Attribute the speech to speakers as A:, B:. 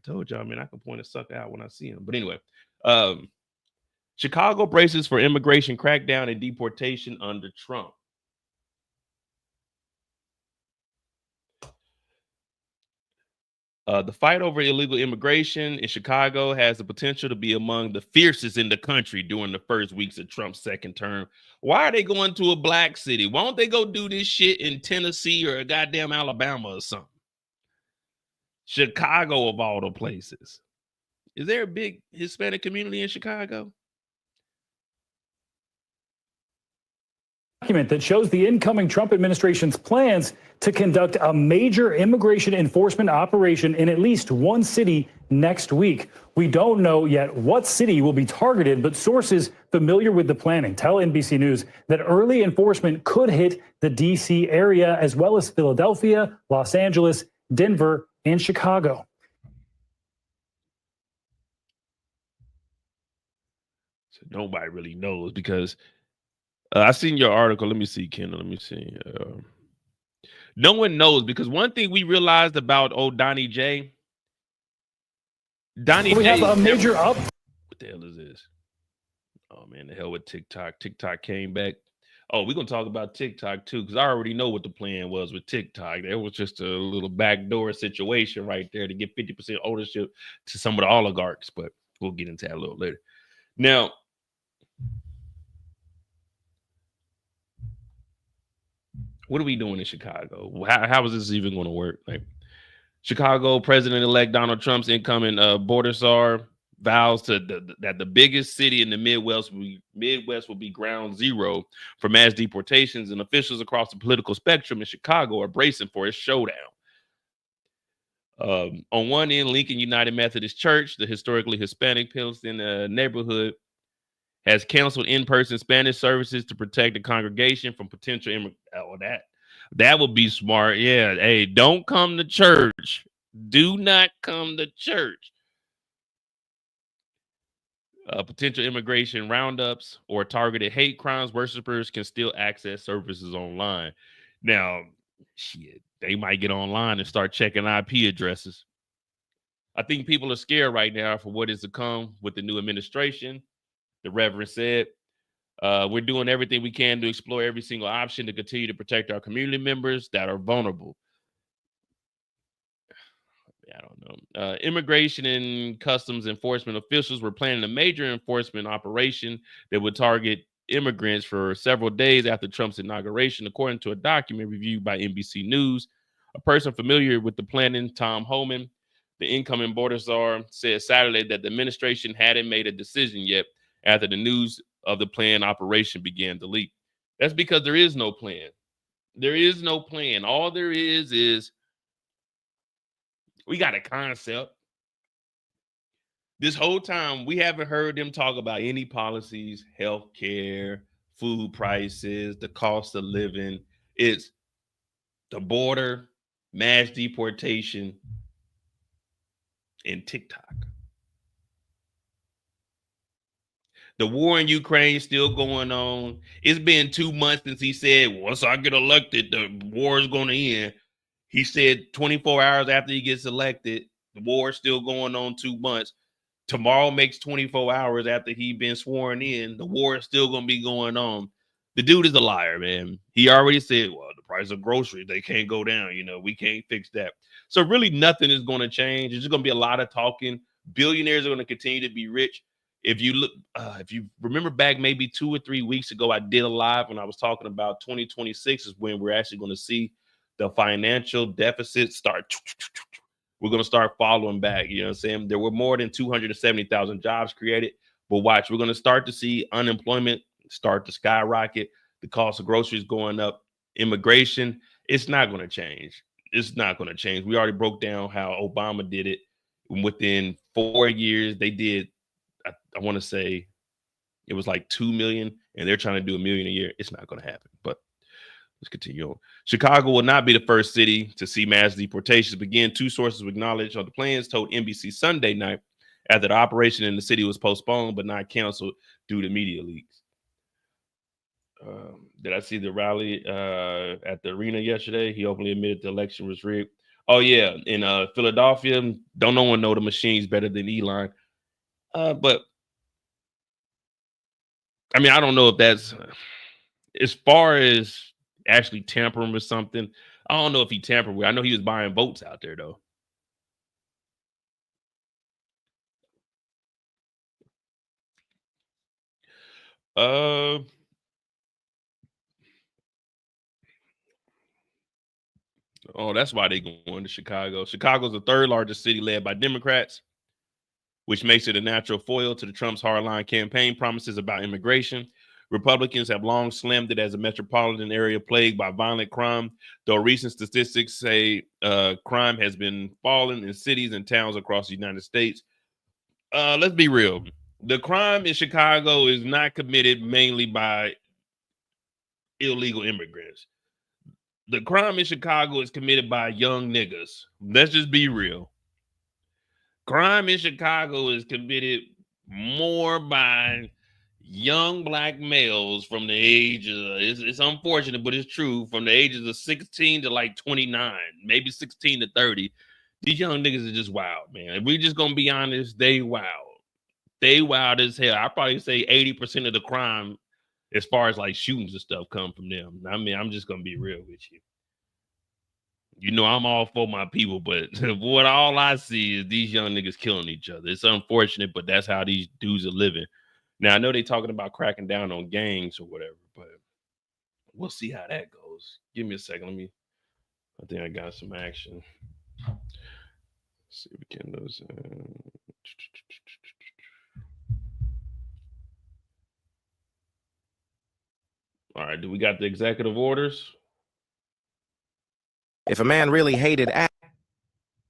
A: told y'all, man, I can point a sucker out when I see him. But anyway, Chicago braces for immigration crackdown and deportation under Trump. The fight over illegal immigration in Chicago has the potential to be among the fiercest in the country during the first weeks of Trump's second term. Why are they going to a black city? Why don't they go do this shit in Tennessee or goddamn Alabama or something? Chicago, of all the places. Is there a big Hispanic community in Chicago?
B: Document that shows the incoming Trump administration's plans to conduct a major immigration enforcement operation in at least one city next week. We don't know yet what city will be targeted, but sources familiar with the planning tell NBC News that early enforcement could hit the D.C. area as well as Philadelphia, Los Angeles, Denver, and Chicago.
A: So nobody really knows because I seen your article. Let me see, Kendall. Let me see. No one knows because one thing we realized about old Donnie J.
B: We have a major up.
A: What the hell is this? Oh man, the hell with TikTok. TikTok came back. Oh, we're gonna talk about TikTok too, because I already know what the plan was with TikTok. There was just a little backdoor situation right there to get 50% ownership to some of the oligarchs, but we'll get into that a little later. Now, what are we doing in Chicago? How is this even going to work? Like, Chicago President-elect Donald Trump's incoming border czar vows that the biggest city in the Midwest will be ground zero for mass deportations, and officials across the political spectrum in Chicago are bracing for a showdown. On one end, Lincoln United Methodist Church, the historically Hispanic Pilsen neighborhood, has canceled in-person Spanish services to protect the congregation from potential immigrants. Oh, that would be smart. Yeah. Hey, don't come to church. Do not come to church. Potential immigration roundups or targeted hate crimes, worshipers can still access services online. Now, shit, they might get online and start checking IP addresses. I think people are scared right now for what is to come with the new administration. The Reverend said, we're doing everything we can to explore every single option to continue to protect our community members that are vulnerable. I don't know. Immigration and customs enforcement officials were planning a major enforcement operation that would target immigrants for several days after Trump's inauguration, according to a document reviewed by NBC News. A person familiar with the planning, Tom Homan, the incoming border czar, said Saturday that the administration hadn't made a decision yet after the news of the planned operation began to leak. That's because there is no plan. There is no plan. All there is we got a concept. This whole time, we haven't heard them talk about any policies, healthcare, food prices, the cost of living. It's the border, mass deportation, and TikTok. The war in Ukraine is still going on. It's been 2 months since he said, once I get elected, the war is going to end. He said 24 hours after he gets elected, the war is still going on 2 months. Tomorrow makes 24 hours after he been sworn in. The war is still going to be going on. The dude is a liar, man. He already said, well, the price of groceries, they can't go down. You know, we can't fix that. So really nothing is going to change. It's just going to be a lot of talking. Billionaires are going to continue to be rich. If you look, if you remember back maybe 2 or 3 weeks ago, I did a live when I was talking about 2026 is when we're actually going to see the financial deficit start. We're going to start following back. You know what I'm saying? There were more than 270,000 jobs created. But watch, we're going to start to see unemployment start to skyrocket. The cost of groceries going up. Immigration, it's not going to change. It's not going to change. We already broke down how Obama did it. Within 4 years, they did, I want to say it was like 2 million, and they're trying to do 1 million a year. It's not going to happen. But let's continue on. Chicago will not be the first city to see mass deportations begin. 2 sources with knowledge of the plans told NBC Sunday night after the operation in the city was postponed but not canceled due to media leaks. Did I see the rally at the arena yesterday? He openly admitted the election was rigged. Oh yeah, in Philadelphia, don't no one know the machines better than Elon. But I mean, I don't know if that's as far as actually tampering with something. I don't know if he tampered with. I know he was buying votes out there though. Uh, oh, that's why they going to Chicago. Chicago's the third largest city led by Democrats, which makes it a natural foil to the Trump's hardline campaign promises about immigration. Republicans have long slammed it as a metropolitan area plagued by violent crime, though recent statistics say crime has been falling in cities and towns across the United States. Let's be real. The crime in Chicago is not committed mainly by illegal immigrants. The crime in Chicago is committed by young niggas. Let's just be real. Crime in Chicago is committed more by young black males from the age of, it's unfortunate, but it's true, from the ages of 16 to like 29, maybe 16 to 30. These young niggas are just wild, man. If we just gonna be honest, they wild. They wild as hell. I probably say 80% of the crime, as far as like shootings and stuff, come from them. I mean, I'm just gonna be real with you. You know, I'm all for my people, but what all I see is these young niggas killing each other. It's unfortunate, but that's how these dudes are living. Now I know they talking about cracking down on gangs or whatever, but we'll see how that goes. Give me a second. I think I got some action. Let's see if we can lose. All right, do we got the executive orders?
C: If a man really hated